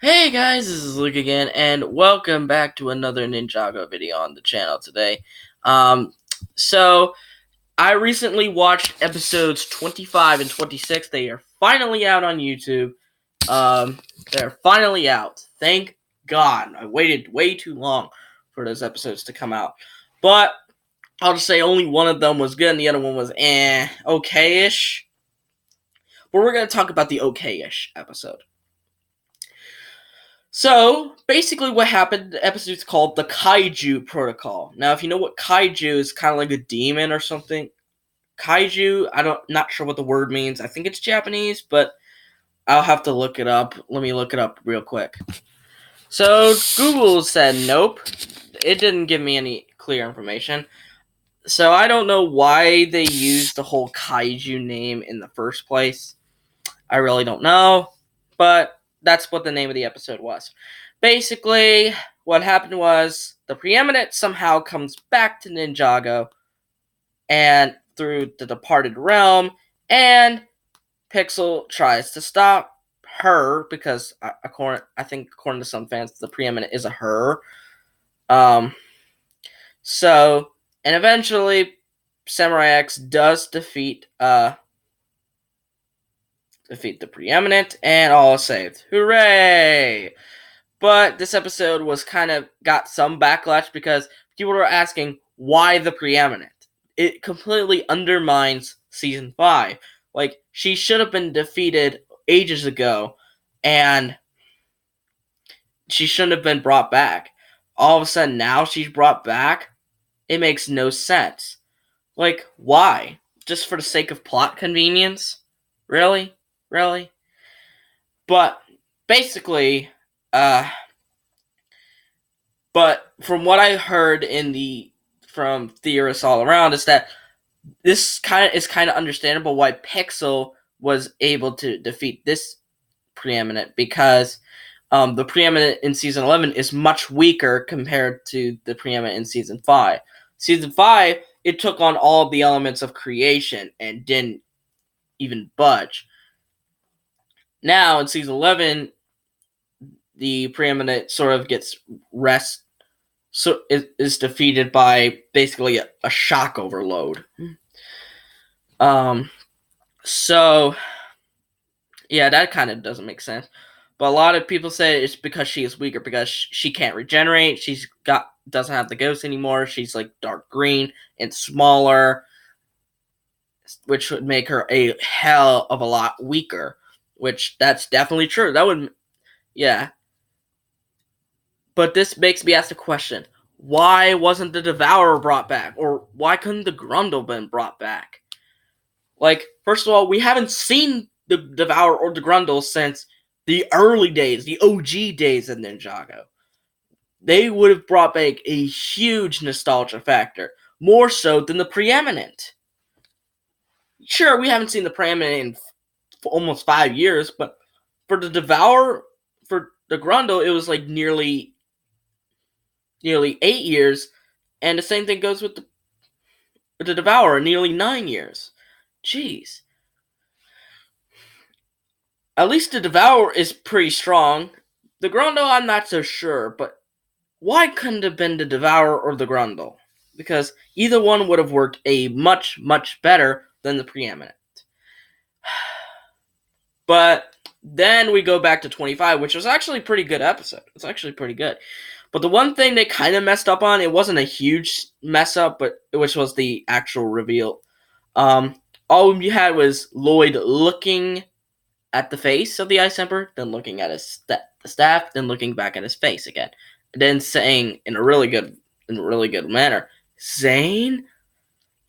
Hey guys, this is Luke again, and welcome back to another Ninjago video on the channel today. Um, so I recently watched episodes 25 and 26. They are finally out on YouTube. They're finally out. Thank God. I waited way too long for those episodes to come out. But I'll just say only one of them was good and the other one was okay-ish. But we're going to talk about the okay-ish episode. So, basically what happened, the episode's called The Kaiju Protocol. Now, if you know what kaiju is, kind of like a demon or something. Kaiju, not sure what the word means. I think it's Japanese, but I'll have to look it up. Let me look it up real quick. So, Google said nope. It didn't give me any clear information. So, I don't know why they used the whole kaiju name in the first place. I really don't know, but that's what the name of the episode was. Basically, what happened was the Preeminent somehow comes back to Ninjago and through the departed realm, and Pixel tries to stop her because I think according to some fans, the Preeminent is a her. So and eventually Samurai X does defeat the Preeminent, and all is saved. Hooray! But this episode was got some backlash because people were asking why the Preeminent. It completely undermines season 5. Like, she should have been defeated ages ago, and she shouldn't have been brought back. All of a sudden, now she's brought back? It makes no sense. Like, why? Just for the sake of plot convenience? Really? Really? But basically, but from what I heard from theorists all around is that this is kind of understandable why Pixel was able to defeat this Preeminent because the Preeminent in season 11 is much weaker compared to the Preeminent in season 5. Season 5, it took on all of the elements of creation and didn't even budge. Now in season 11, the Preeminent sort of gets is defeated by basically a shock overload. So yeah, that kind of doesn't make sense. But a lot of people say it's because she is weaker because she can't regenerate. Doesn't have the ghost anymore. She's like dark green and smaller, which would make her a hell of a lot weaker. Which that's definitely true. Yeah. But this makes me ask the question: why wasn't the Devourer brought back, or why couldn't the Grundle been brought back? Like, first of all, we haven't seen the Devourer or the Grundle since the early days, the OG days of Ninjago. They would have brought back a huge nostalgia factor, more so than the Preeminent. Sure, we haven't seen the Preeminent in almost 5 years, but for the Devourer, for the Grundle, it was like nearly 8 years, and the same thing goes with the Devourer, nearly 9 years. Jeez. At least the Devourer is pretty strong. The Grundle, I'm not so sure, but why couldn't it have been the Devourer or the Grundle? Because either one would have worked much, much better than the Preeminent. But then we go back to 25, which was actually a pretty good episode. It's actually pretty good. But the one thing they kind of messed up on, it wasn't a huge mess up, but which was the actual reveal. All you had was Lloyd looking at the face of the Ice Emperor, then looking at his staff, then looking back at his face again, and then saying in a really good manner, "Zane."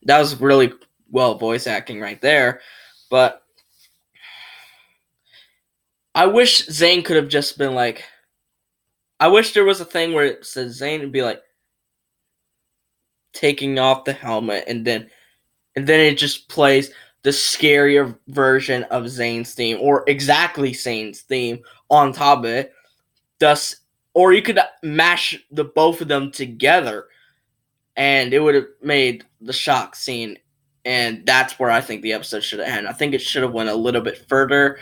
That was really well voice acting right there. But I wish Zane could have just been like. I wish there was a thing where it says Zane and be like taking off the helmet, and then it just plays the scarier version of Zane's theme, or exactly Zane's theme on top of it. Thus, or you could mash the both of them together, and it would have made the shock scene. And that's where I think the episode should have ended. I think it should have went a little bit further,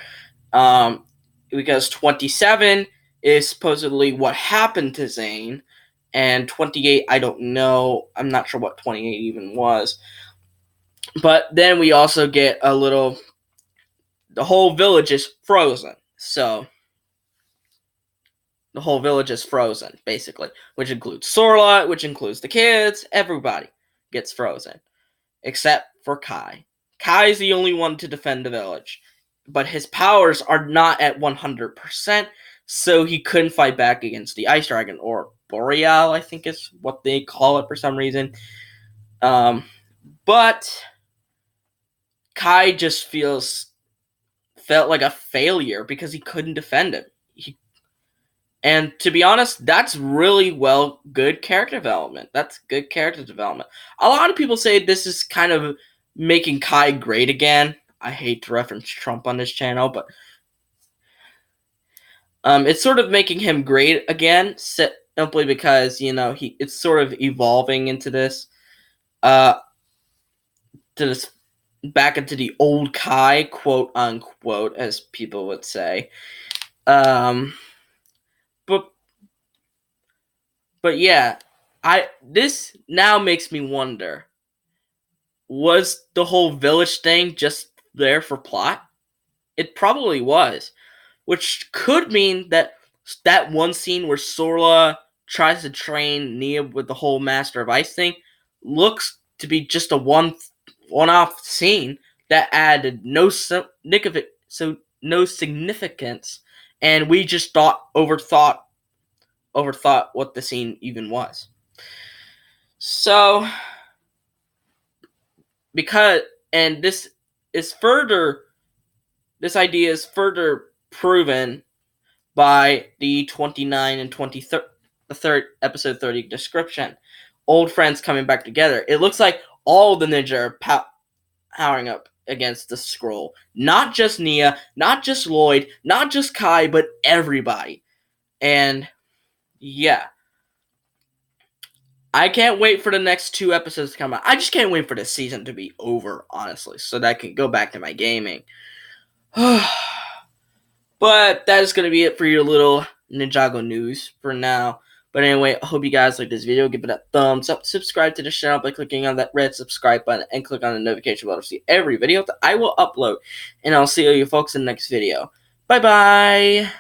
because 27 is supposedly what happened to Zane, and 28, I don't know. I'm not sure what 28 even was. But then we also get a little. The whole village is frozen. So the whole village is frozen, basically, which includes Sorla, which includes the kids. Everybody gets frozen, except for Kai. Kai is the only one to defend the village, but his powers are not at 100%, so he couldn't fight back against the Ice Dragon, or Boreal, I think is what they call it for some reason. But Kai just felt like a failure because he couldn't defend him. And to be honest, that's really good character development. That's good character development. A lot of people say this is kind of making Kai great again. I hate to reference Trump on this channel, but it's sort of making him great again, simply because it's sort of evolving into this, to this back into the old Kai, quote unquote, as people would say. But yeah, this now makes me wonder, was the whole village thing just there for plot? It probably was, which could mean that one scene where Sorla tries to train Nia with the whole Master of Ice thing looks to be just a one-off scene that added no significance, and we just overthought what the scene even was. So, this idea is further proven by the 29 and 23rd episode 30 description. Old friends coming back together. It looks like all the ninja are powering up against the scroll. Not just Nia, not just Lloyd, not just Kai, but everybody. And yeah, I can't wait for the next 2 episodes to come out. I just can't wait for the season to be over, honestly, so that I can go back to my gaming. But that is going to be it for your little Ninjago news for now. But anyway, I hope you guys like this video. Give it a thumbs up. Subscribe to the channel by clicking on that red subscribe button. And click on the notification bell to see every video that I will upload. And I'll see you folks in the next video. Bye-bye.